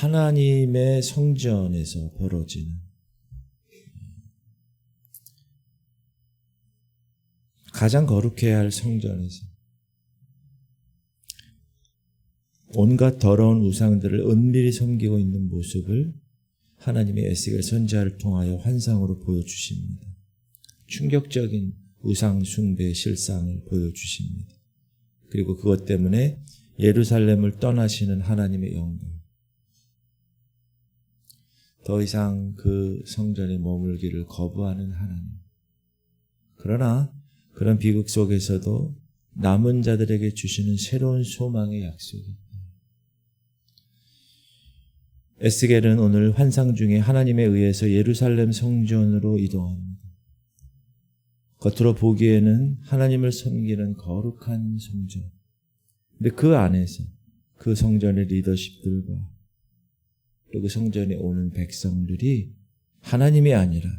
하나님의 성전에서 벌어지는 가장 거룩해야 할 성전에서 온갖 더러운 우상들을 은밀히 섬기고 있는 모습을 하나님이 에스겔 선지자를 통하여 환상으로 보여주십니다. 충격적인 우상 숭배의 실상을 보여주십니다. 그리고 그것 때문에 예루살렘을 떠나시는 하나님의 영광, 더 이상 그 성전에 머물기를 거부하는 하나님. 그러나 그런 비극 속에서도 남은 자들에게 주시는 새로운 소망의 약속이, 에스겔은 오늘 환상 중에 하나님에 의해서 예루살렘 성전으로 이동합니다. 겉으로 보기에는 하나님을 섬기는 거룩한 성전. 근데 그 안에서 그 성전의 리더십들과 또 그 성전에 오는 백성들이 하나님이 아니라,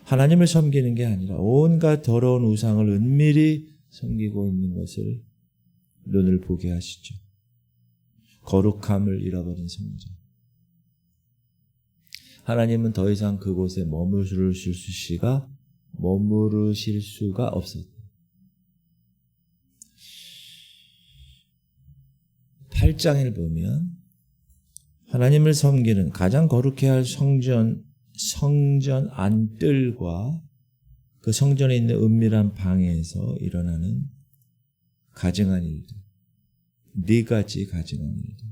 하나님을 섬기는 게 아니라 온갖 더러운 우상을 은밀히 섬기고 있는 것을 눈을 보게 하시죠. 거룩함을 잃어버린 성전. 하나님은 더 이상 그곳에 머무르실 수가 없었다. 8장을 보면 하나님을 섬기는 가장 거룩해야 할 성전 안뜰과 그 성전에 있는 은밀한 방에서 일어나는 가증한 일들, 4가지 가증한 일들.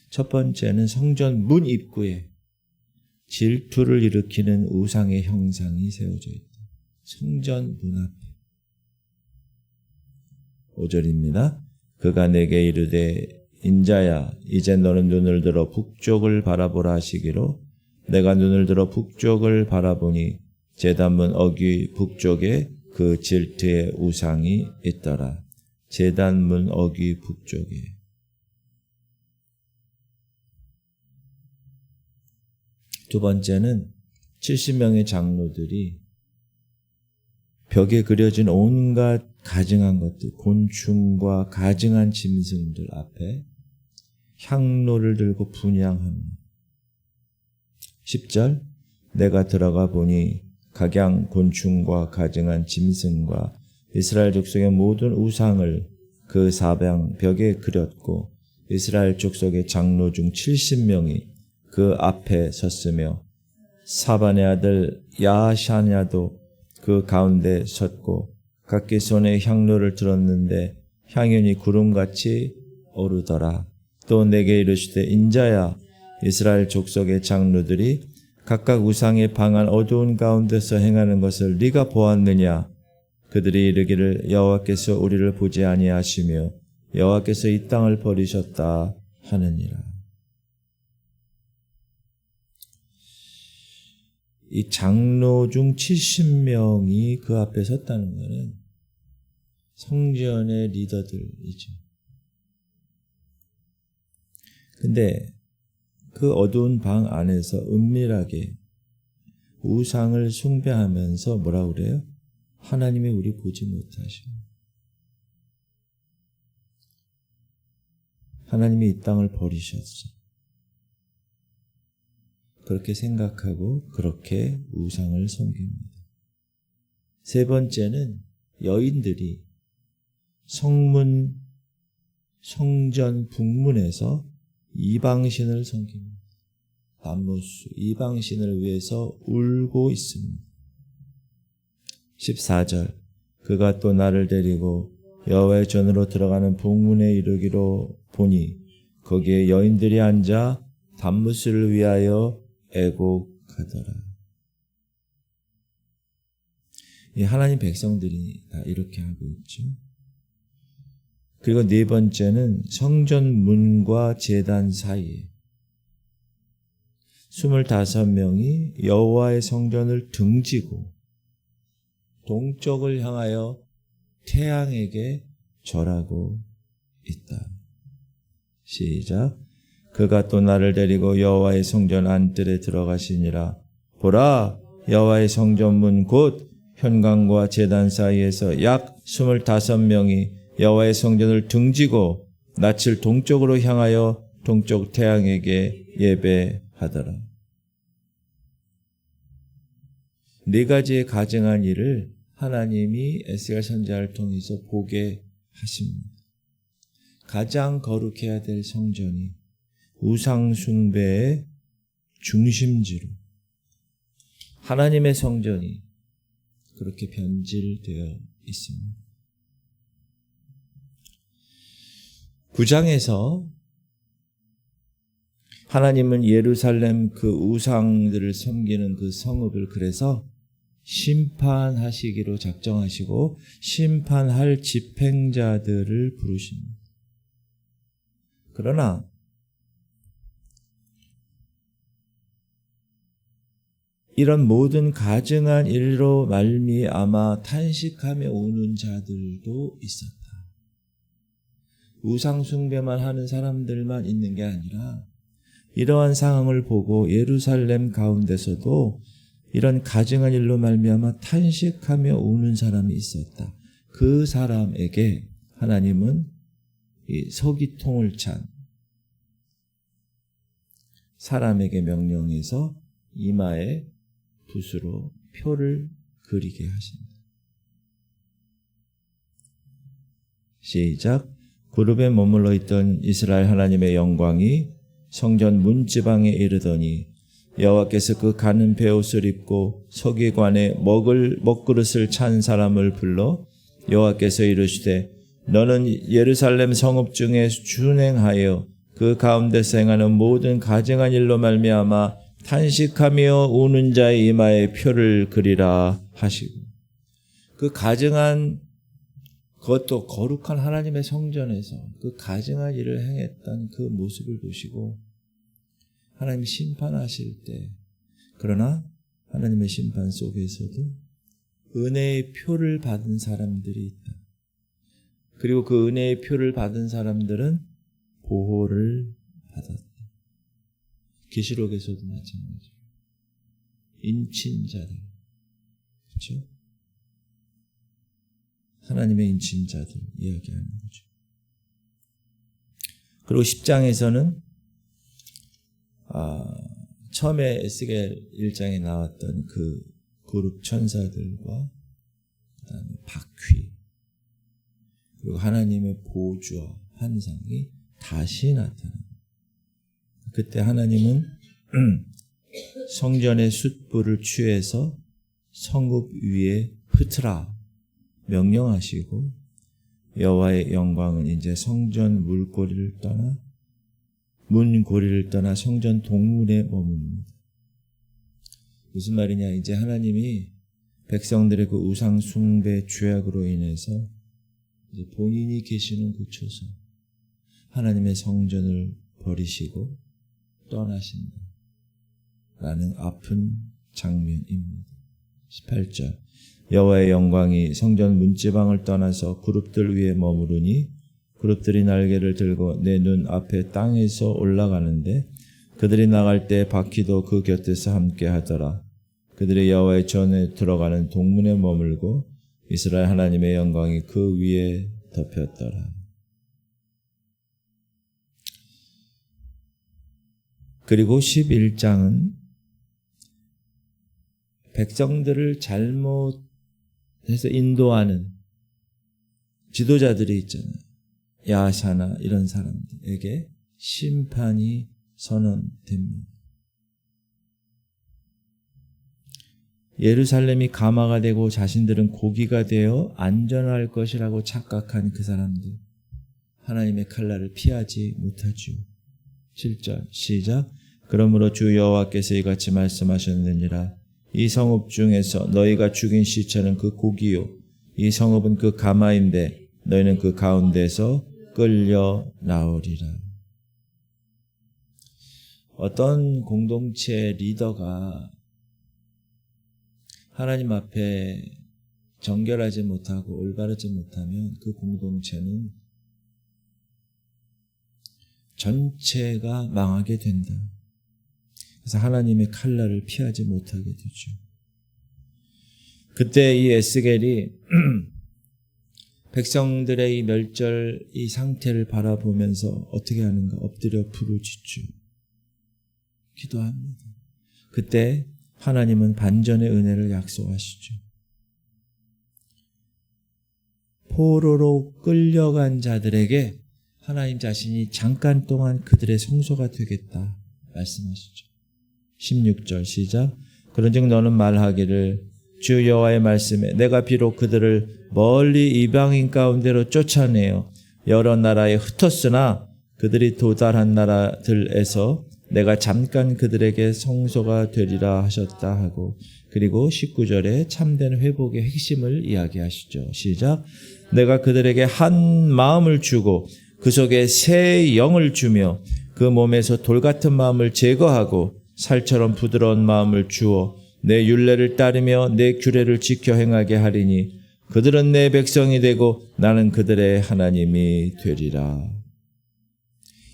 첫 번째는 성전 문 입구에 질투를 일으키는 우상의 형상이 세워져 있다. 성전 문 앞에. 5절입니다. 그가 내게 이르되 인자야, 이제 너는 눈을 들어 북쪽을 바라보라 하시기로 내가 눈을 들어 북쪽을 바라보니 제단문 어귀 북쪽에 그 질투의 우상이 있더라. 제단문 어귀 북쪽에. 두 번째는 70명의 장로들이 벽에 그려진 온갖 가증한 것들, 곤충과 가증한 짐승들 앞에 향로를 들고 분향합니다. 10절, 내가 들어가 보니 각양 곤충과 가증한 짐승과 이스라엘 족속의 모든 우상을 그 사방 벽에 그렸고 이스라엘 족속의 장로 중 70명이 그 앞에 섰으며 사반의 아들 야샤냐도 그 가운데 섰고 각기 손에 향로를 들었는데 향연이 구름같이 오르더라. 또 내게 이르시되 인자야, 이스라엘 족속의 장로들이 각각 우상의 방한 어두운 가운데서 행하는 것을 네가 보았느냐? 그들이 이르기를 여호와께서 우리를 보지 아니하시며 여호와께서 이 땅을 버리셨다 하느니라. 이 장로 중 70명이 그 앞에 섰다는 것은 성전의 리더들이죠. 근데 그 어두운 방 안에서 은밀하게 우상을 숭배하면서 뭐라고 그래요? 하나님이 우리 보지 못하시고 하나님이 이 땅을 버리셨어. 그렇게 생각하고 그렇게 우상을 섬깁니다. 세 번째는 여인들이 성전 북문에서 이방신을 섬깁니다. 밤무수 이방신을 위해서 울고 있습니다. 14절, 그가 또 나를 데리고 여호와의 전으로 들어가는 북문에 이르기로 보니 거기에 여인들이 앉아 밤무수를 위하여 애곡하더라. 이 하나님 백성들이 다 이렇게 하고 있죠. 그리고 4번째는 성전 문과 제단 사이에 25명이 여호와의 성전을 등지고 동쪽을 향하여 태양에게 절하고 있다. 시작. 그가 또 나를 데리고 여호와의 성전 안뜰에 들어가시니라. 보라, 여호와의 성전문 곧 현관과 제단 사이에서 약 25명이 여호와의 성전을 등지고 낯을 동쪽으로 향하여 동쪽 태양에게 예배하더라. 네 가지의 가증한 일을 하나님이 에스겔 선지자를 통해서 보게 하십니다. 가장 거룩해야 될 성전이 우상 숭배의 중심지로 하나님의 성전이 그렇게 변질되어 있습니다. 9장에서 하나님은 예루살렘 그 우상들을 섬기는 그 성읍을 그래서 심판하시기로 작정하시고 심판할 집행자들을 부르십니다. 그러나 이런 모든 가증한 일로 말미암아 탄식하며 우는 자들도 있었다. 우상 숭배만 하는 사람들만 있는 게 아니라 이러한 상황을 보고 예루살렘 가운데서도 이런 가증한 일로 말미암아 탄식하며 우는 사람이 있었다. 그 사람에게 하나님은 이 서기통을 찬 사람에게 명령해서 이마에 붓으로 표를 그리게 하십니다. 시작. 그룹에 머물러 있던 이스라엘 하나님의 영광이 성전 문지방에 이르더니 여호와께서 그 가는 베옷을 입고 서기관의 먹그릇을 찬 사람을 불러 여호와께서 이르시되 너는 예루살렘 성읍 중에 준행하여 그 가운데서 행하는 모든 가증한 일로 말미암아 탄식하며 우는 자의 이마에 표를 그리라 하시고 그 가증한 그것도 거룩한 하나님의 성전에서 그 가증한 일을 행했던 그 모습을 보시고 하나님이 심판하실 때 그러나 하나님의 심판 속에서도 은혜의 표를 받은 사람들이 있다. 그리고 그 은혜의 표를 받은 사람들은 보호를 받았다. 계시록에서도 마찬가지로 인친자들, 그렇죠? 하나님의 인친자들 이야기하는 거죠. 그리고 10장에서는 처음에 에스겔 1장에 나왔던 그 그룹 천사들과 그다음에 바퀴 그리고 하나님의 보좌 환상이 다시 나타납니다. 그때 하나님은 성전의 숯불을 취해서 성읍 위에 흩으라 명령하시고 여호와의 영광은 이제 성전 문고리를 떠나 성전 동문에 머뭅니다. 무슨 말이냐? 이제 하나님이 백성들의 그 우상 숭배 죄악으로 인해서 이제 본인이 계시는 그곳에서 하나님의 성전을 버리시고 떠나신다 라는 아픈 장면입니다. 18절 여호와의 영광이 성전 문지방을 떠나서 그룹들 위에 머무르니 그룹들이 날개를 들고 내 눈 앞에 땅에서 올라가는데 그들이 나갈 때 바퀴도 그 곁에서 함께 하더라. 그들이 여호와의 전에 들어가는 동문에 머물고 이스라엘 하나님의 영광이 그 위에 덮였더라. 그리고 11장은 백성들을 잘못해서 인도하는 지도자들이 있잖아요. 야샤나 이런 사람들에게 심판이 선언됩니다. 예루살렘이 가마가 되고 자신들은 고기가 되어 안전할 것이라고 착각한 그 사람들, 하나님의 칼날을 피하지 못하죠. 7절 시작. 그러므로 주 여호와께서 이같이 말씀하셨느니라. 이 성읍 중에서 너희가 죽인 시체는 그 고기요 이 성읍은 그 가마인데 너희는 그 가운데서 끌려 나오리라. 어떤 공동체 리더가 하나님 앞에 정결하지 못하고 올바르지 못하면 그 공동체는 전체가 망하게 된다. 그래서 하나님의 칼날을 피하지 못하게 되죠. 그때 이 에스겔이 백성들의 이 멸절 이 상태를 바라보면서 어떻게 하는가? 엎드려 부르짖죠. 기도합니다. 그때 하나님은 반전의 은혜를 약속하시죠. 포로로 끌려간 자들에게 하나님 자신이 잠깐 동안 그들의 성소가 되겠다 말씀하시죠. 16절 시작. 그런즉 너는 말하기를 주 여호와의 말씀에 내가 비록 그들을 멀리 이방인 가운데로 쫓아내어 여러 나라에 흩었으나 그들이 도달한 나라들에서 내가 잠깐 그들에게 성소가 되리라 하셨다 하고, 그리고 19절에 참된 회복의 핵심을 이야기하시죠. 시작. 내가 그들에게 한 마음을 주고 그 속에 새 영을 주며 그 몸에서 돌 같은 마음을 제거하고 살처럼 부드러운 마음을 주어 내 율례를 따르며 내 규례를 지켜 행하게 하리니 그들은 내 백성이 되고 나는 그들의 하나님이 되리라.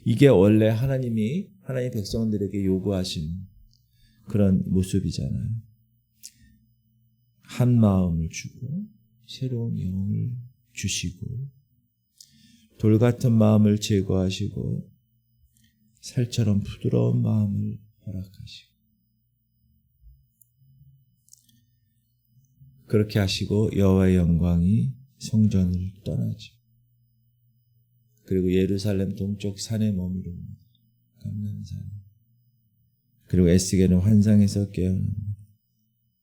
이게 원래 하나님이 하나님 백성들에게 요구하신 그런 모습이잖아요. 한 마음을 주고 새로운 영을 주시고 돌 같은 마음을 제거하시고 살처럼 부드러운 마음을 허락하시고, 그렇게 하시고 여호와의 영광이 성전을 떠나죠. 그리고 예루살렘 동쪽 산에 머무릅니다. 감람산. 그리고 에스겔은 환상에서 깨어납니다.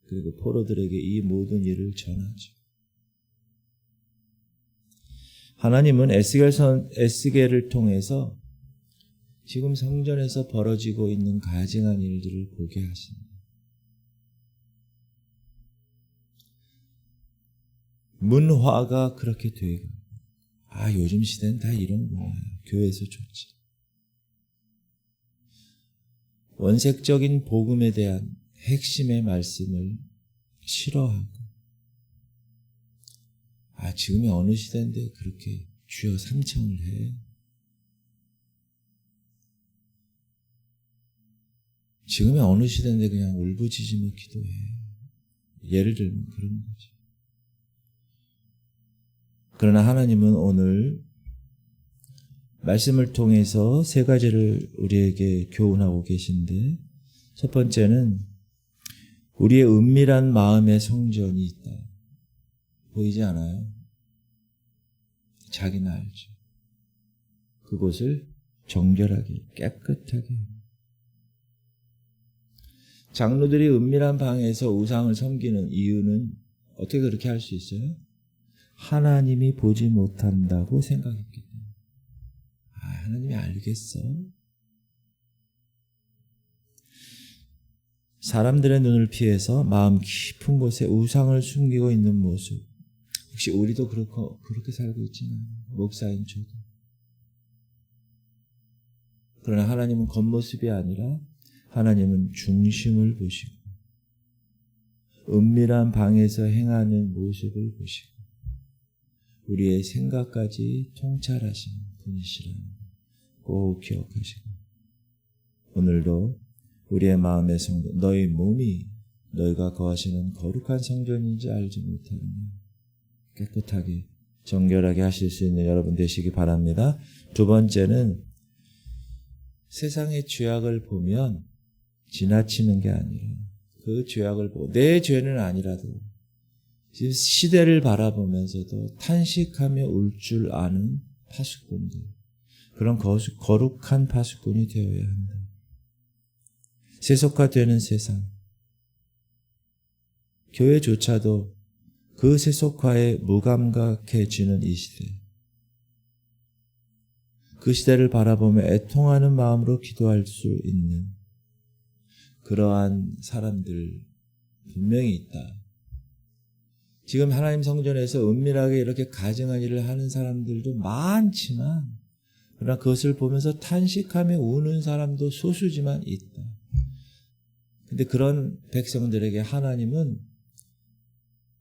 그리고 포로들에게 이 모든 일을 전하죠. 하나님은 에스겔을 통해서 지금 성전에서 벌어지고 있는 가증한 일들을 보게 하십니다. 문화가 그렇게 되고, 요즘 시대는 다 이런 거야. 교회에서 좋지. 원색적인 복음에 대한 핵심의 말씀을 싫어하고, 지금이 어느 시대인데 그렇게 주여 삼창을 해. 지금이 어느 시대인데 그냥 울부짖으며 기도해. 예를 들면 그런 거지. 그러나 하나님은 오늘 말씀을 통해서 세 가지를 우리에게 교훈하고 계신데, 첫 번째는 우리의 은밀한 마음의 성전이 있다. 보이지 않아요? 자기는 알죠. 그곳을 정결하게 깨끗하게. 장로들이 은밀한 방에서 우상을 섬기는 이유는 어떻게 그렇게 할 수 있어요? 하나님이 보지 못한다고 생각했기 때문에. 하나님이 알겠어. 사람들의 눈을 피해서 마음 깊은 곳에 우상을 숨기고 있는 모습. 혹시 우리도 그렇게 살고 있지는 목사인 저도. 그러나 하나님은 겉모습이 아니라 하나님은 중심을 보시고 은밀한 방에서 행하는 모습을 보시고 우리의 생각까지 통찰하시는 분이시라는 것 꼭 기억하시고, 오늘도 우리의 마음의 성전, 너희 몸이 너희가 거하시는 거룩한 성전인지 알지 못하느냐. 깨끗하게 정결하게 하실 수 있는 여러분 되시기 바랍니다. 두 번째는 세상의 죄악을 보면 지나치는 게 아니라 그 죄악을 보고 내 죄는 아니라도 시대를 바라보면서도 탄식하며 울 줄 아는 파수꾼들, 그런 거룩한 파수꾼이 되어야 한다. 세속화되는 세상, 교회조차도 그 세속화에 무감각해지는 이 시대, 그 시대를 바라보며 애통하는 마음으로 기도할 수 있는 그러한 사람들 분명히 있다. 지금 하나님 성전에서 은밀하게 이렇게 가증한 일을 하는 사람들도 많지만, 그러나 그것을 보면서 탄식하며 우는 사람도 소수지만 있다. 근데 그런 백성들에게 하나님은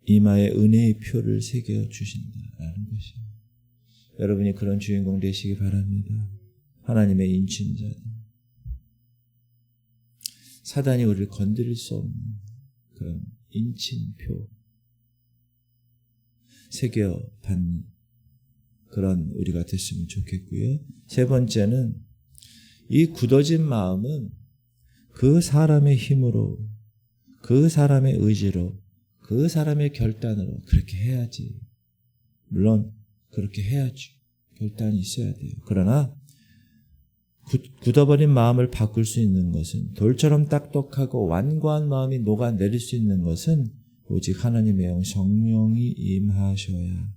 이마에 은혜의 표를 새겨 주신다라는 것이에요. 여러분이 그런 주인공 되시기 바랍니다. 하나님의 인친자들. 사단이 우리를 건드릴 수 없는 그런 인친표 새겨 받는 그런 우리가 됐으면 좋겠고요. 세 번째는 이 굳어진 마음은 그 사람의 힘으로, 그 사람의 의지로, 그 사람의 결단으로 그렇게 해야지. 물론 그렇게 해야지. 결단이 있어야 돼요. 그러나 굳어버린 마음을 바꿀 수 있는 것은, 돌처럼 딱딱하고 완고한 마음이 녹아내릴 수 있는 것은 오직 하나님의 영 성령이 임하셔야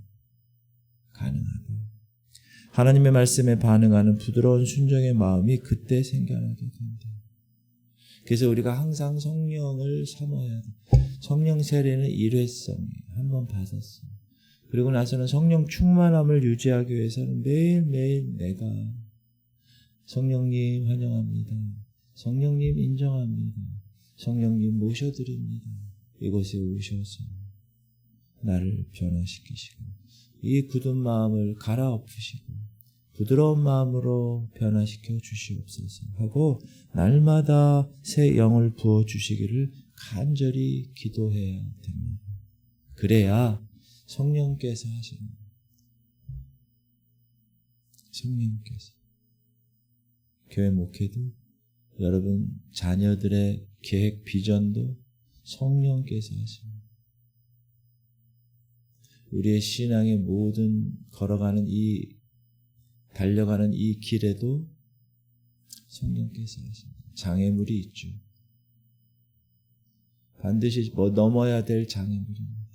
가능하다. 하나님의 말씀에 반응하는 부드러운 순종의 마음이 그때 생겨나게 된다. 그래서 우리가 항상 성령을 삼아야 돼. 성령 세례는 일회성이에요. 한번 받았어요. 그리고 나서는 성령 충만함을 유지하기 위해서는 매일매일 내가 성령님 환영합니다. 성령님 인정합니다. 성령님 모셔드립니다. 이곳에 오셔서 나를 변화시키시고 이 굳은 마음을 갈아엎으시고 부드러운 마음으로 변화시켜 주시옵소서 하고 날마다 새 영을 부어주시기를 간절히 기도해야 됩니다. 그래야 성령께서 하시는 거예요. 성령께서. 교회 목회도 여러분 자녀들의 계획 비전도 성령께서 하십니다. 우리의 신앙의 모든 달려가는 이 길에도 성령께서 하십니다. 장애물이 있죠. 반드시 넘어야 될 장애물입니다.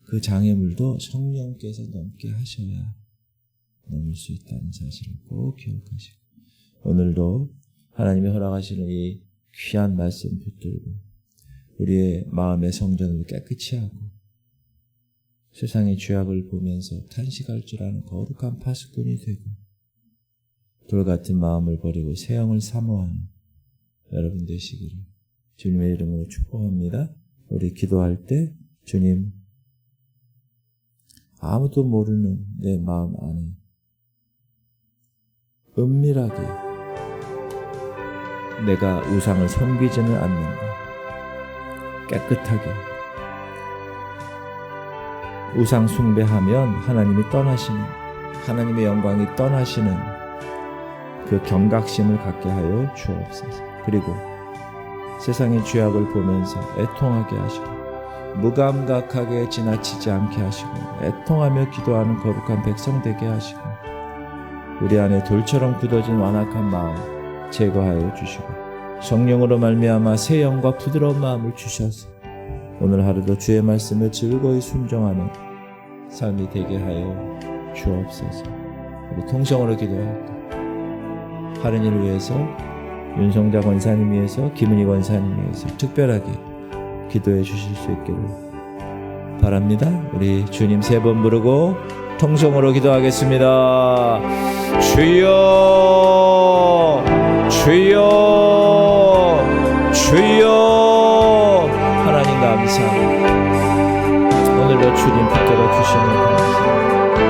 그 장애물도 성령께서 넘게 하셔야 넘을 수 있다는 사실을 꼭 기억하시고, 오늘도 하나님이 허락하시는 이 귀한 말씀 붙들고 우리의 마음의 성전을 깨끗이 하고 세상의 죄악을 보면서 탄식할 줄 아는 거룩한 파수꾼이 되고 돌 같은 마음을 버리고 새 영을 사모하는 여러분 되시기를 주님의 이름으로 축복합니다. 우리 기도할 때 주님, 아무도 모르는 내 마음 안에 은밀하게 내가 우상을 섬기지는 않는가, 깨끗하게 우상 숭배하면 하나님이 떠나시는, 하나님의 영광이 떠나시는 그 경각심을 갖게 하여 주옵소서. 그리고 세상의 죄악을 보면서 애통하게 하시고 무감각하게 지나치지 않게 하시고 애통하며 기도하는 거룩한 백성 되게 하시고 우리 안에 돌처럼 굳어진 완악한 마음 제거하여 주시고 성령으로 말미암아 새 영과 부드러운 마음을 주셔서 오늘 하루도 주의 말씀을 즐거이 순종하는 삶이 되게 하여 주옵소서. 우리 통성으로 기도할까? 하는 일을 위해서, 윤성자 권사님 위해서, 김은희 권사님 위해서 특별하게 기도해 주실 수 있기를 바랍니다. 우리 주님 세 번 부르고 통성으로 기도하겠습니다. 주여, 주여, 주여. 하나님 감사합니다. 오늘도 주님 붙들어 주시는 감사합니다.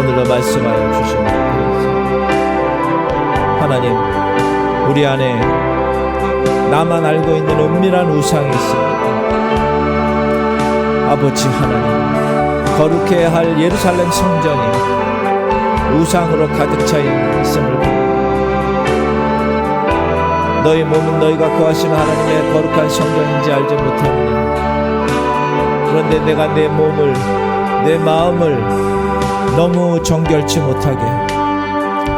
오늘도 말씀하여 주시는 감사합니다. 하나님, 우리 안에 나만 알고 있는 은밀한 우상이 있습니다. 아버지 하나님, 거룩해야 할 예루살렘 성전이 우상으로 가득 차 있음을 보고 너희 몸은 너희가 거하시는 하나님의 거룩한 성전인지 알지 못하느냐. 그런데 내가 내 몸을, 내 마음을 너무 정결치 못하게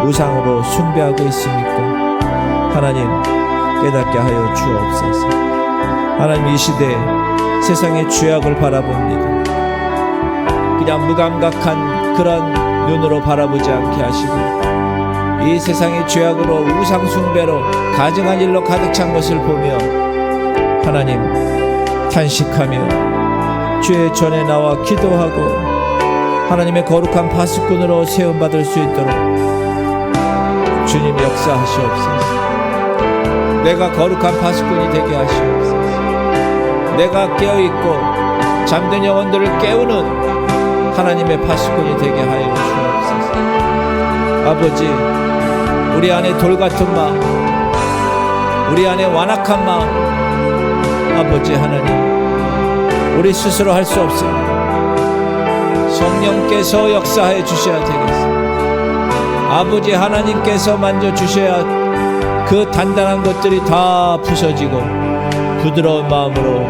우상으로 숭배하고 있으니까 하나님 깨닫게 하여 주옵소서. 하나님, 이 시대에 세상의 죄악을 바라봅니다. 그냥 무감각한 그런 눈으로 바라보지 않게 하시고 이 세상의 죄악으로 우상 숭배로 가증한 일로 가득 찬 것을 보며 하나님 탄식하며 주의 전에 나와 기도하고 하나님의 거룩한 파수꾼으로 세움받을 수 있도록 주님 역사하시옵소서. 내가 거룩한 파수꾼이 되게 하시옵소서. 내가 깨어있고 잠든 영혼들을 깨우는 하나님의 파수꾼이 되게 하여 주옵소서. 아버지, 우리 안에 돌같은 마음, 우리 안에 완악한 마음, 아버지 하나님, 우리 스스로 할 수 없습니다. 성령께서 역사해 주셔야 되겠습니다. 아버지 하나님께서 만져주셔야 그 단단한 것들이 다 부서지고 부드러운 마음으로